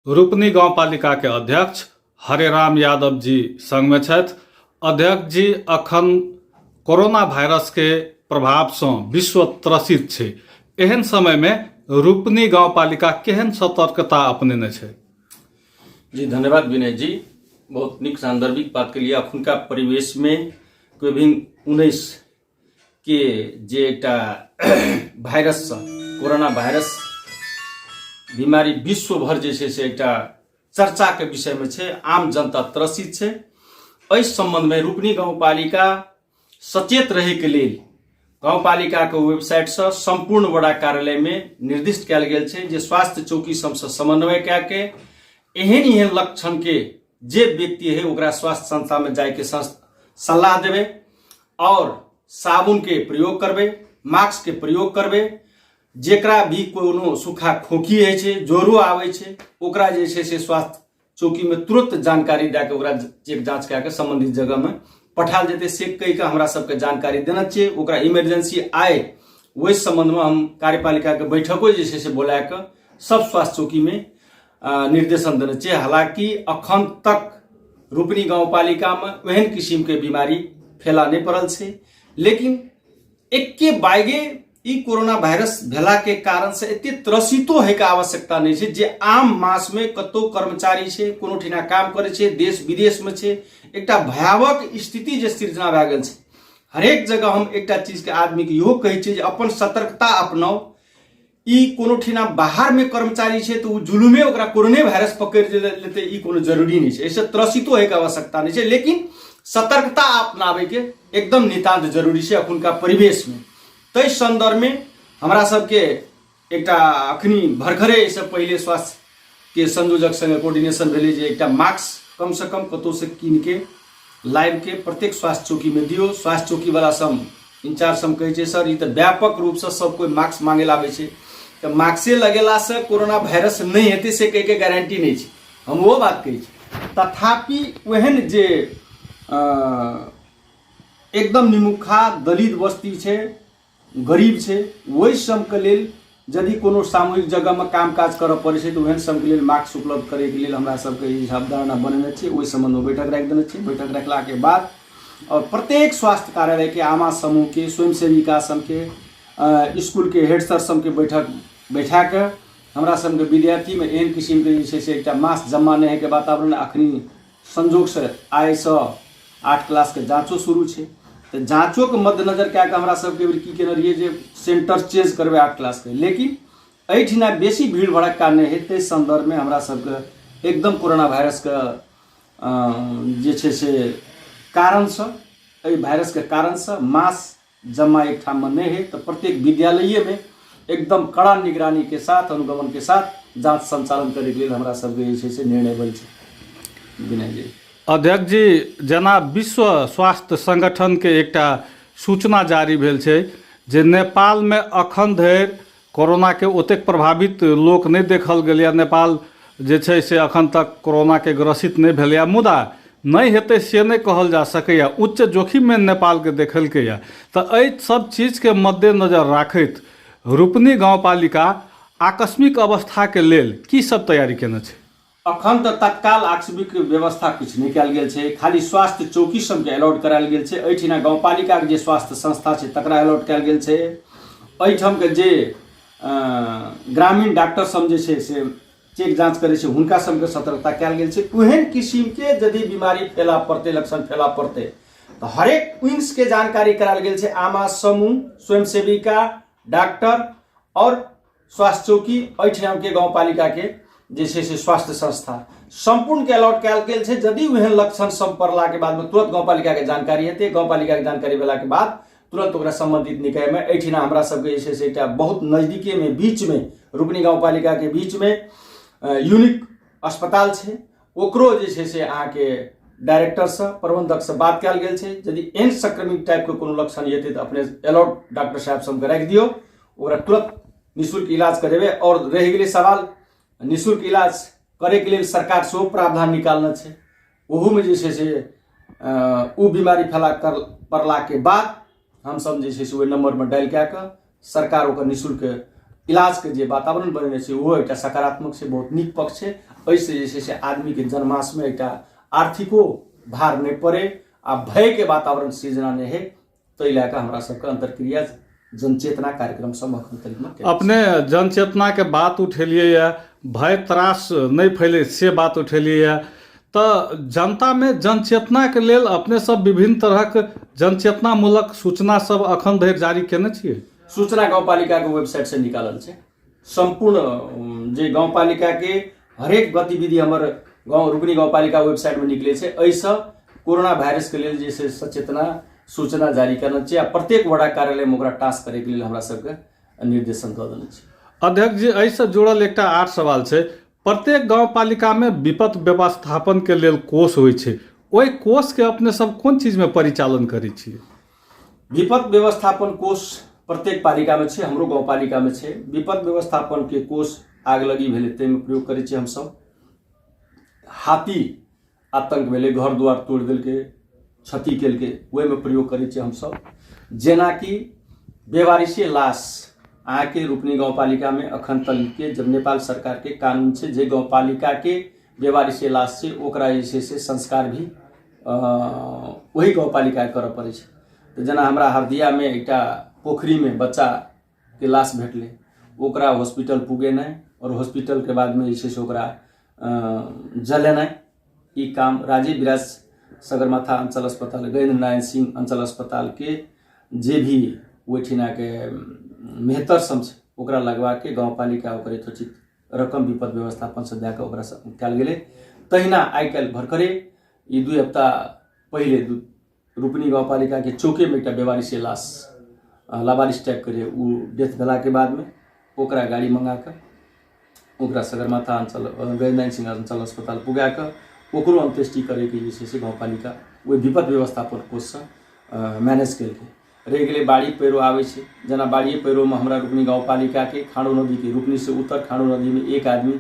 रूपनी गांवपालिका के अध्यक्ष हरेराम यादव जी संग में छथि। अध्यक्ष जी, अखन कोरोना वायरस के प्रभाव से विश्व त्रसित छै, एहन समय में रूपनी गांवपालिका केहन सतर्कता अपनेने छै? जी धन्यवाद विनय जी, बहुत निक सांदर्भिक बात के लिए। अखुनका परिवेश में कोविड-19 के जे एकटा वायरस कोरोना वायरस बीमारी विश्व भर जे छै से एकटा चर्चा के विषय में छै, आम जनता त्रसित छै। एहि संबंध में रूपनी गांवपालिका सचेत रहे के लिए गांवपालिका के वेबसाइट से संपूर्ण वडा कार्यालय में निर्दिष्ट कयल गेल छै जे स्वास्थ्य चौकी सबसे समन्वय कऽ के एहन लक्षण के जे व्यक्ति है ओकरा स्वास्थ्य संस्था में जाके सलाह देवे और साबुन के प्रयोग करबे, मास्क के प्रयोग करबे। जेकरा भी कोनो सूखा खोखी है छै, जोरो आवे छै, ओकरा जे छै से स्वास्थ्य चौकी में तुरंत जानकारी दे के ओकरा चेक जांच कऽ के संबंधित जगह में पठाल जेते। से कहि के हमरा सबके जानकारी देना चाहिए। ओकरा इमरजेंसी आए वही संबंध में हम कार्यपालिका के बैठको जे छै से बोला के सब स्वास्थ्य चौकी में निर्देशन देना चाहिए। हालांकि अखन तक रूपनी गांवपालिका में एहन किस्म के बीमारी फैला नहीं पड़ल छै, लेकिन एके बाइगे ई कोरोना वायरस भेला के कारण से एते त्रसितो है के आवश्यकता नहीं है। जे आम मास में कतो कर्मचारी छै, कोनो ठिना काम करे छै, देश विदेश में छै, एकटा भयावह स्थिति जे सृजना भए गेल छै। हरेक जगह हम एकटा चीज के आदमी के इहो कहै छै जे अपन सतर्कता अपनाओ। ई कोनो ठिना बाहर में कर्मचारी छै तो जुलुमे ओकरा कोरोना वायरस पकड़ लेते, ई कोनो जरूरी नहीं है। ऐसे त्रसितो है के आवश्यकता नहीं है, लेकिन सतर्कता अपनावे के एकदम नितांत जरूरी है अखुनका परिवेश में। तै संदर्भ में हमरा सबके एकटा अखनी भरखरे इससे पहले स्वास्थ्य के संयोजक संगे कोऑर्डिनेशन भेले जे एकटा मास्क कम से कम कतौ से कीन के लाइव के प्रत्येक स्वास्थ्य चौकी में दियो। स्वास्थ्य चौकी वाला सम इंचार्ज सम कहे छै सर ई तो व्यापक रूप से सब कोई मास्क मांगे लावे छै, तो मास्के लगेला से कोरोना वायरस नहीं हेते से कह के गारंटी नहीं छै। हम वो बात कही छै, तथापि वहन जे एकदम निमुखा दलित बस्ती छै, गरीब छै, वही सबके लेल यदि कोनो सामूहिक जगह में काम काज करऽ पड़े छै तो वहन सबके लेल मास्क उपलब्ध करे के लिए हमरा सबके ई अवधारणा बनेने छै। ओहि संबंध में बैठक राखि देने छै। बैठक रखला के बाद और प्रत्येक स्वास्थ्य कार्यालय के आमा समूह के स्वयंसेविका सब के स्कूल के हेड सर सब के बैठा के हमरा सबके विद्यार्थी में एहन किस्म के जे छै से एकटा मास जमा नहीं है के वातावरण अखनी संजोग से आय से 8 क्लास के जांचो शुरू छै। तो जांचों के मद्देनजर क्या हमरा सबके की केने रहिए जे सेंटर चेंज करबे 8 क्लास के, लेकिन एहिठिना बेसी भीड़ भड़क्का नहीं है। ते संदर्भ में हमरा सबके एकदम कोरोना वायरस के जे छै से कारण से एहि वायरस के कारण से मास जमा एक ठाम में नहीं है। तो प्रत्येक विद्यालय में एकदम कड़ा निगरानी के साथ अनुगमन के साथ जांच संचालन करे के लिए हमरा सबके जे छै से निर्णय भेल छै। विनय जी। अध्यक्ष जी, जना विश्व स्वास्थ्य संगठन के एकटा सूचना जारी भेल छै जे नेपाल में अखन धरि कोरोना के ओतेक प्रभावित लोक नहीं देखल गेल या नेपाल जे छै से अखन तक कोरोना के ग्रसित नहीं भेल या, मुदा नहीं हेतै से नहीं कहल जा सकैया। उच्च जोखिम में नेपाल के देखलकै या। तो एहि सब चीज के मद्देनजर राखैत रूपनी गांवपालिका आकस्मिक अवस्था के लेल की सब तैयारी केने छै? अखन तो तत्काल आकस्मिक व्यवस्था कुछ नहीं कयल गेल छै, खाली स्वास्थ्य चौकी सबके अलॉट करायल गेल छै। एहिठिना गांवपालिका के जे स्वास्थ्य संस्था छै तकरा अलॉट कयल गेल छै। एहिठाम के जे ग्रामीण डॉक्टर सब जे छै से चेक जांच करे छै हुनका सबके सतर्कता कयल गेल छै। ओहन किस्म के यदि बीमारी फैला पड़ते, लक्षण फैला पड़ते तो हरेक विंग्स के जानकारी करायल गेल छै। आमा समूह, स्वयंसेविका, डॉक्टर और स्वास्थ्य चौकी, एहिठाम के गांवपालिका के जे छै से स्वास्थ्य संस्था संपूर्ण के अलॉट कयल गेल छै। यदि वह लक्षण सब पड़ला के बाद में तुरंत गांवपालिका के जानकारी हेतै। गांवपालिका के जानकारी भेला के बाद तुरंत ओकरा संबंधित निकाय में एहिठिना हमरा सबके जे छै से एकटा बहुत नजदीके में बीच में रूपनी गांवपालिका के बीच में यूनिक अस्पताल छै, ओकरो जे छै से अहाँ के डायरेक्टर से प्रबंधक से बात कयल गेल छै। यदि एहन संक्रमित टाइप के कोनो लक्षण हेतै तो अपने अलॉट डॉक्टर साहब सबके राखि दियौ, ओकरा तुरंत निःशुल्क इलाज करेबे। और रह गेलै सवाल निःशुल्क इलाज करे के लिए सरकार से प्रावधान निकालना है। ओहू में जे से उ बीमारी फैला कर पड़ला के बाद हम सब जे से नंबर में डायल क्या सरकार ओकर निःशुल्क इलाज के जे वातावरण बनेने छै वो एकटा सकारात्मक छै, बहुत नीक पक्ष छै। एहिसँ जे छै से आदमी के जनमास में एकटा आर्थिको भार नहीं पड़े आ भय के वातावरण सृजना नहीं है। ताहि लए कऽ हमरा सबके अंतरक्रिया जनचेतना कार्यक्रम सब अखन तक में अपने जनचेतना के बात उठेलिए या भय त्रास नहीं फैले से बात उठेलिए या, तो जनता में जनचेतना के लेल अपने सब विभिन्न तरहक जनचेतना मूलक सूचना सब अखन धरि जारी केने छियै। सूचना गाउँपालिका के वेबसाइट से निकालल छै। संपूर्ण जे गाउँपालिका के हरेक गतिविधि हमर गाँव रूपनी गाउँपालिका वेबसाइट में निकले छै। एहिसँ कोरोना वायरस के लेल जे छै सचेतना सूचना जारी करना चाहिए। प्रत्येक वडा कार्यालय में ओकरा टास्क करे के लिए हमरा सबके निर्देशन दऽ देने छै। अध्यक्ष जी, एहिसँ जुड़ल एकटा आर सवाल छै। प्रत्येक गाउँपालिका में विपत्ति व्यवस्थापन के लेल कोष होइ छै, ओहि कोष के अपने सब कोन चीज में परिचालन करै छियै? विपत्ति व्यवस्थापन कोष प्रत्येक पालिका में छै, हमरो गाउँपालिका में छै। विपत्ति व्यवस्थापन के कोष आगलगी भेलै ताहिमे प्रयोग करै छियै हमसब। हाथी आतंक भेलै, घर दुआर तोड़ि देलकै, क्षति केलकै, ओहिमे प्रयोग करै छियै हमसब। जेनाकि बेवारिशी लाश अहाँके रूपनी गाउँपालिका में अखन तक के जब नेपाल सरकार के कानून छै जे गाउँपालिका के बेवारिशी लाश छै ओकरा जे छै से संस्कार भी वही गाउँपालिका करऽ पड़ै छै। तऽ जेना हमरा हरदिया में एकटा पोखरी में बच्चा के लाश भेटलै, ओकरा हॉस्पिटल पुगेनाइ और हॉस्पिटल के बाद में जे छै से ओकरा जलेनाइ, ई काम राजीव विराज सगरमाथा अंचल अस्पताल, गजेंद्र नारायण सिंह अंचल अस्पताल के जे भी ओहिठिना के मेहतर सब छै ओकरा लगवा के गाउँपालिका ओकर यथोचित रकम विपद व्यवस्थापन से दए कऽ ओकरा कयल गेलै। तहिना आइ काल्हि भरखरे ई 2 हफ्ता पहिले रूपनी गाउँपालिका के चौके में एकटा बेवारिशी लाश लावारिस टाइप करे उ डेथ भेला के बाद में ओकरा गाड़ी मंगा कऽ ओकरा सगरमाथा अंचल गजेंद्र नारायण सिंह अंचल अस्पताल पुगा कऽ ओकरो अंत्येष्टि करे के जे छै से गाउँपालिका ओहि विपद व्यवस्थापन कोष से मैनेज केलकै। रहि गेलै बाढ़ी पैरो आबै छै, जेना बाढ़ी पैरो में हमरा रूपनी गाउँपालिका के खाँडो नदी के रूपनी से उत्तर खाँडो नदी में एक आदमी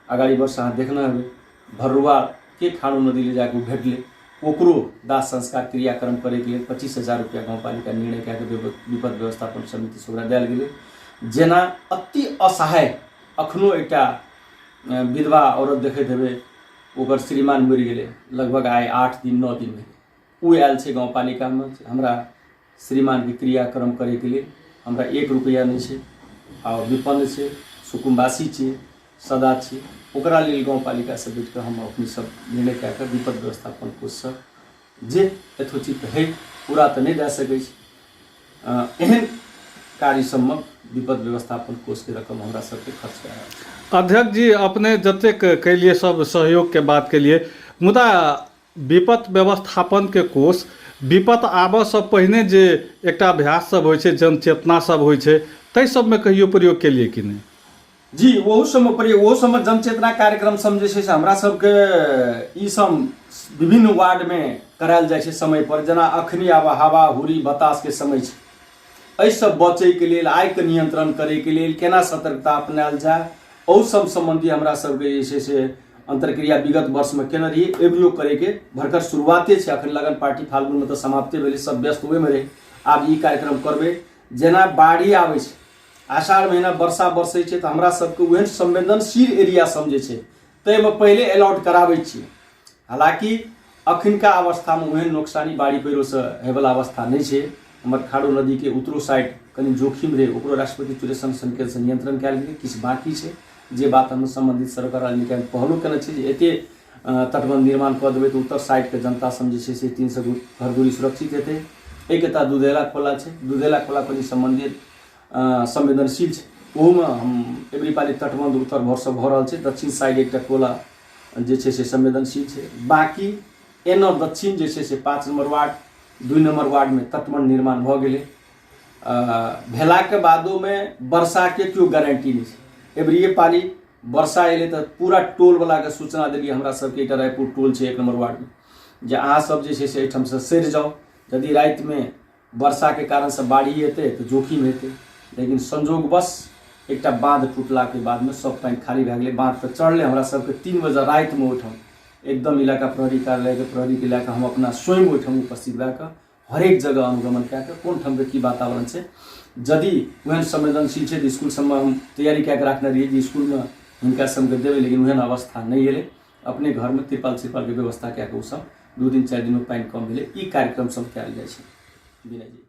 अगाड़ी वर्ष अहाँ देखना हेबै भरुआ के खाँडो नदी ले जाके भेटलै, ओकरो दाह संस्कार क्रियाक्रम करे के लिए 25,000 रुपया गाउँपालिका निर्णय कए कऽ विपद व्यवस्थापन समिति से ओकरा देल गेलै। जेना अति असहाय अखनो एकटा विधवा औरत देखैत हेबै ओकर श्रीमान मरि गेलै, लगभग आइ 8 दिन 9 दिन में ओ आयल छै गाउँपालिका में। हमरा श्रीमान के क्रियाक्रम करे के लिए हमरा 1 रुपया नहीं छै और विपन्न छै, सुकुम्बासी छै, सदा छै, ओकरा लेल गाउँपालिका से बैठ कऽ हम अपनी सब निर्णय कए कऽ विपद व्यवस्थापन कोष से जे यथोचित है पूरा तऽ नहीं दए सकै छै एहन कार्य सबमे विपद व्यवस्थापन कोष के रकम हमरा सबके खर्च कए रहल छै। अध्यक्ष जी, अपने जतेक कैलिए सब सहयोग के बात के लिए, मुदा विपत्ति व्यवस्थापन के कोष विपत्ति आबऽ से पहिने जे एकटा अभ्यास सब होइ छै, जनचेतना सब होइ छै, ताहि सब में कहियो प्रयोग केलिए कि नहीं? जी, ओहो सबमे प्रयोग, ओहो सबमे जनचेतना कार्यक्रम सब जे छै से हमरा सबके ई सब विभिन्न वार्ड में करायल जाइ छै समय पर। जेना अखनी आब हवा हुरी बतास के समय छै, एहि सब बचै के लेल, आगि के नियंत्रण करे के लेल केना सतर्कता अपनायल जाय, ओ सब संबंधी हमरा सबके जे छै से अंतरक्रिया विगत वर्ष में केने रही। एवरियो करे के भरकर शुरुआते छै, अखन लगन पार्टी फाल्गुन में तो समाप्ते भेलै, सब व्यस्त हुए में रहे। आब ई कार्यक्रम करबै। जेना बाढ़ी आबै छै, आषाढ़ महीना वर्षा बरसै छै तऽ हमरा सबके ओहन संवेदनशील एरिया सब जे छै ताहिमे पहिले अलॉट कराबै छियै। हालांकि अखनका अवस्था में ओहन नुकसानी बाढ़ी पैरो से होयवला अवस्था नहीं छै। हमर खाड़ो नदी के उत्तरो साइड कनि जोखिम रहे, ओकरो राष्ट्रपति चुरेशन संकेत से नियंत्रण कयल गेलै, किछु बाकी छै जे बात हम संबंधित सरकार निकाय पहलो केने छै जे एते तटबंध निर्माण कऽ देबै तऽ उत्तर साइड के जनता सब जे छै से 300 घर दूरी सुरक्षित हेतै। एक तऽ दुधेला खोला छै, दुधेला खोला कनि संबंधित संवेदनशील छै, ओहोमे हम एवरी पाली तटबंध उत्तर भर से भऽ रहल छै। दक्षिण साइड एकटा खोला जे छै से संवेदनशील छै। बाकी एना दक्षिण जे छै से 5 नंबर वार्ड 2 नंबर वार्ड में तटबंध निर्माण भऽ गेलै। भेला के बादो में वर्षा के क्यों गारंटी नहीं छै। एवरी पाली वर्षा एले तो पूरा टोल वाला के सूचना देलिए हमरा सबके, एकटा रायपुर टोल छै 1 नंबर वार्ड में, जे अहाँ सब जे छै से एहिठाम से सरि जाओ, यदि रात में वर्षा के कारण से बाढ़ी एतै तो जोखिम हेतै। लेकिन संजोगवश एकटा बांध टूटला के बाद में सब पानी खाली भए गेलै। बांध पर चढ़ले हमरा सबके 3 बजे रात में ओहिठाम एकदम इलाका प्रहरी कार्यालय के प्रहरी के लए कऽ हम अपना स्वयं ओहिठाम उपस्थित भए कऽ हरेक जगह अनुगमन कए कऽ कोन ठाम के की वातावरण छै, यदि ओहन संवेदनशील छै तऽ स्कूल सबमे हम तैयारी कए कऽ राखने रहियै जे स्कूलमे हिनका सबके देबै, लेकिन ओहन अवस्था नहीं एलै। अपने घरमे तिरपाल के व्यवस्था कए कऽ ओ सब 2 दिन 4 दिन में पानि कम भेलै। ई कार्यक्रम सब कयल जाइ छै विनय जी।